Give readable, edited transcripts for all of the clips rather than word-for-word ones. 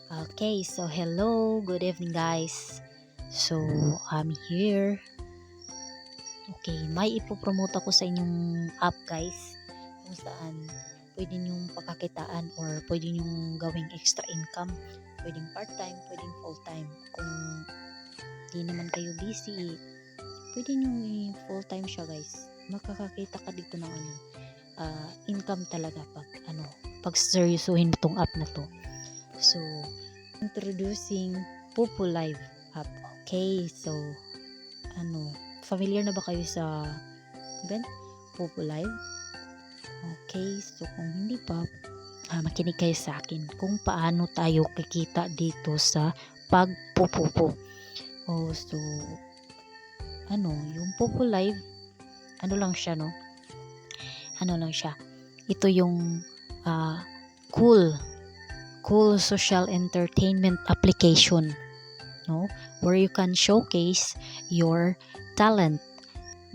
Okay, so hello, good evening guys. So, I'm here. Okay, may ipopromote ako sa inyong app guys kung saan pwede nyong pagkakitaan or pwede nyong gawing extra income. Pwedeng part-time, pwedeng full-time. Kung di naman kayo busy, pwede nyong full-time siya guys. Makakakita ka dito ng income talaga pag seryosohin mo tong app na to. So, introducing Pupu Live app. Okay, so familiar na ba kayo sa event Pupu Live? Okay, so kung hindi pa, makinig kayo sa akin kung paano tayo kikita dito sa pagpupupo. So yung Pupu Live, ano lang siya, no? Ano lang siya? Ito yung cool social entertainment application, no, where you can showcase your talent.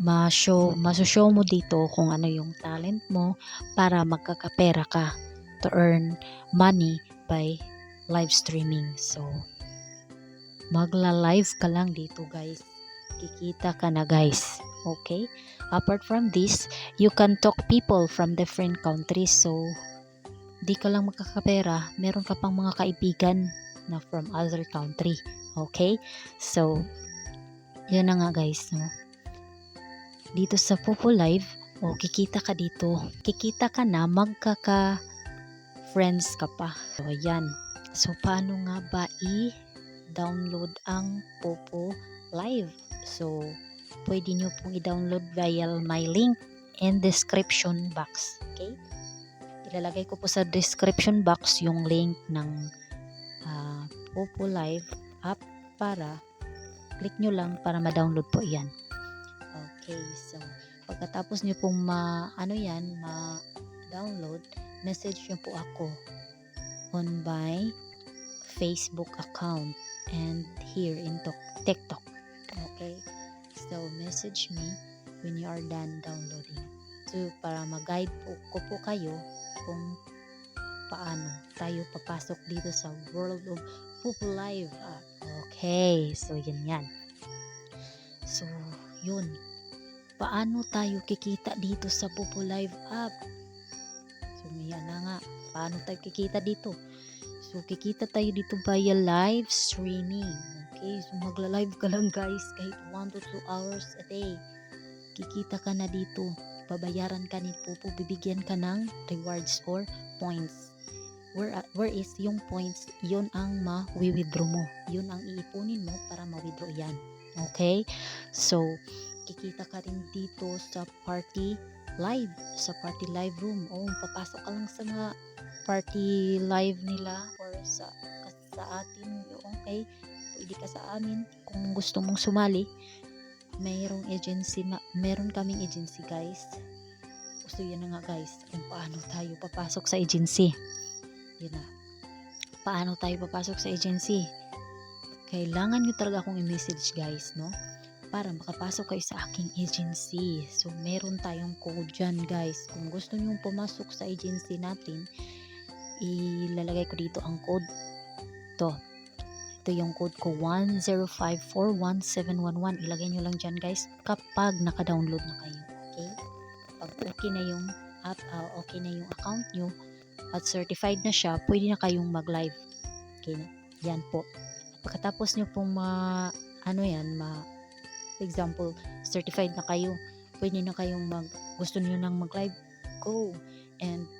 Maso-show mo dito kung ano yung talent mo para magkakapera ka to earn money by live streaming. So magla-live ka lang dito guys, kikita ka na guys. Okay, apart from this, you can talk people from different countries. So di ka lang magkakapera, meron ka pang mga kaibigan na from other country. Okay, so yun na nga guys, no? Dito sa Pupu Live, kikita ka dito, kikita ka na, magkaka friends ka pa. So ayan, so paano nga ba i-download ang Pupu Live? So pwede nyo pong i-download via my link in description box. Okay, ilalagay ko po sa description box yung link ng Pupu Live app para click nyo lang para ma-download po yan. Okay, so pagkatapos nyo pong ma-download, message nyo po ako on my Facebook account and here in TikTok. Okay, so message me when you are done downloading. So para mag-guide ko po kayo kung paano tayo papasok dito sa world of Pupu Live app. Okay, so yan. So yun, paano tayo kikita dito sa Pupu Live app? So yan na nga, paano tayo kikita dito? So kikita tayo dito via live streaming. Okay, so magla-live ka lang guys kahit 1 to 2 hours a day. Kikita ka na dito, babayaran ka ni Pupu, bibigyan ka ng rewards or points. Where is yung points, yun ang ma-withdraw mo, yun ang iipunin mo para ma-withdraw yan. Okay, so kikita ka rin dito sa party live room. Papasok ka lang sa mga party live nila or sa atin. Okay, pwede ka sa amin kung gusto mong sumali. Meron kaming agency guys. So yun na nga guys, kung paano tayo papasok sa agency. Yun na, paano tayo papasok sa agency? Kailangan nyo talaga akong i-message guys, no, para makapasok kayo sa aking agency. So meron tayong code dyan guys. Kung gusto nyo pumasok sa agency natin, ilalagay ko dito ang code to. Ito yung code ko, 1054111. Ilagay nyo lang dyan guys kapag naka-download na kayo. Okay, pag okay na yung app, okay na yung account nyo at certified na siya, pwede na kayong mag-live. Okay na, yan po. Pagkatapos nyo pong for example, certified na kayo, pwede na kayong gusto nyo nang mag-live, go and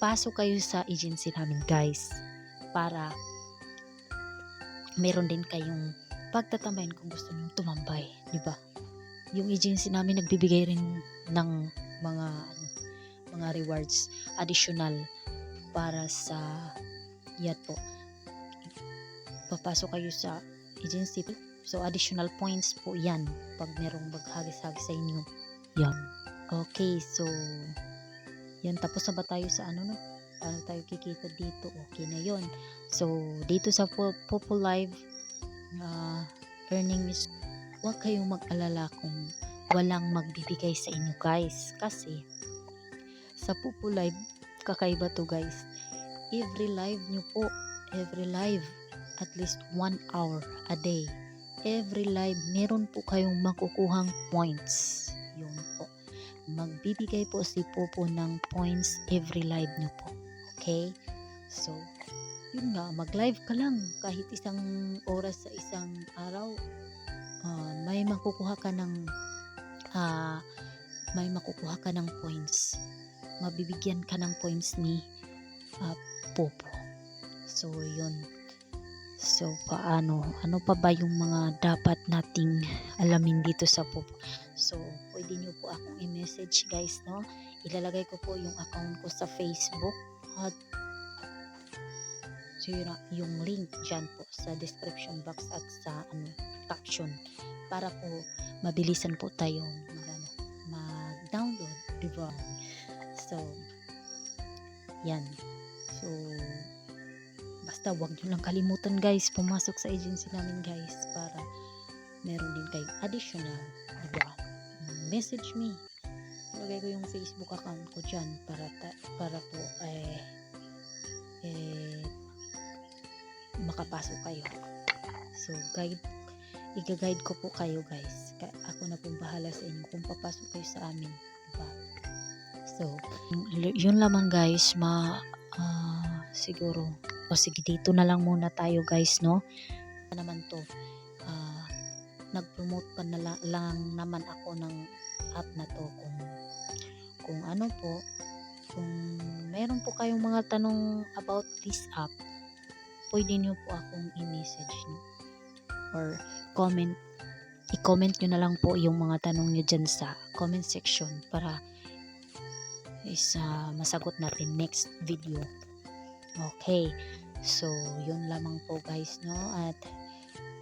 pasok kayo sa agency namin guys, para meron din kayong pagtatambayan kung gusto nyo tumambay, di ba? Yung agency namin nagbibigay rin ng mga rewards additional para sa yan po. Papasok kayo sa agency, so additional points po yan pag merong maghagis-hagis sa inyo. Yan. Okay, so yan, tapos na ba tayo sa paano tayo kikita dito? Okay na yon. So dito sa Pupu Live earning is, huwag kayong mag-alala kung walang magbibigay sa inyo guys, kasi sa Pupu Live kakaiba to guys. every live nyo po, every live, at least 1 hour a day. Every live, meron po kayong makukuhang points. Yun po. Magbibigay po si Popo ng points every live nyo po. Okay? So, yun nga, mag-live ka lang kahit isang oras sa isang araw. May makukuha ka ng points. Mabibigyan ka ng points ni Popo. So, yun. So, paano? Ano pa ba yung mga dapat nating alamin dito sa Popo? So, pwede nyo po akong i-message guys, no? Ilalagay ko po yung account ko sa Facebook at yung link dyan po sa description box at sa caption para po mabilisan po tayong mag-download, diba? So, yan. So, basta wag nyo lang kalimutan guys, pumasok sa agency namin guys para meron din kayong additional, diba? Message me. Lagay ko yung Facebook account ko dyan para po makapasok kayo. So, i-guide ko po kayo guys. Ako na pong bahala sa inyo kung papasok kayo sa amin, diba? So, yun lamang guys, siguro, sige, dito na lang muna tayo guys, no? Naman to, nag-promote pa na lang naman ako ng app na to. Kung ano po, kung meron po kayong mga tanong about this app, pwede nyo po akong i-message, no? Or i-comment nyo na lang po yung mga tanong nyo dyan sa comment section para masagot natin next video. Okay, so yun lamang po guys, no? At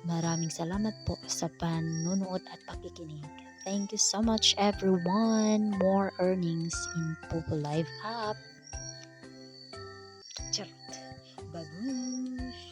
maraming salamat po sa panunood at pakikinig. Thank you so much everyone. More earnings in Popo Live app. Charot. Bagus.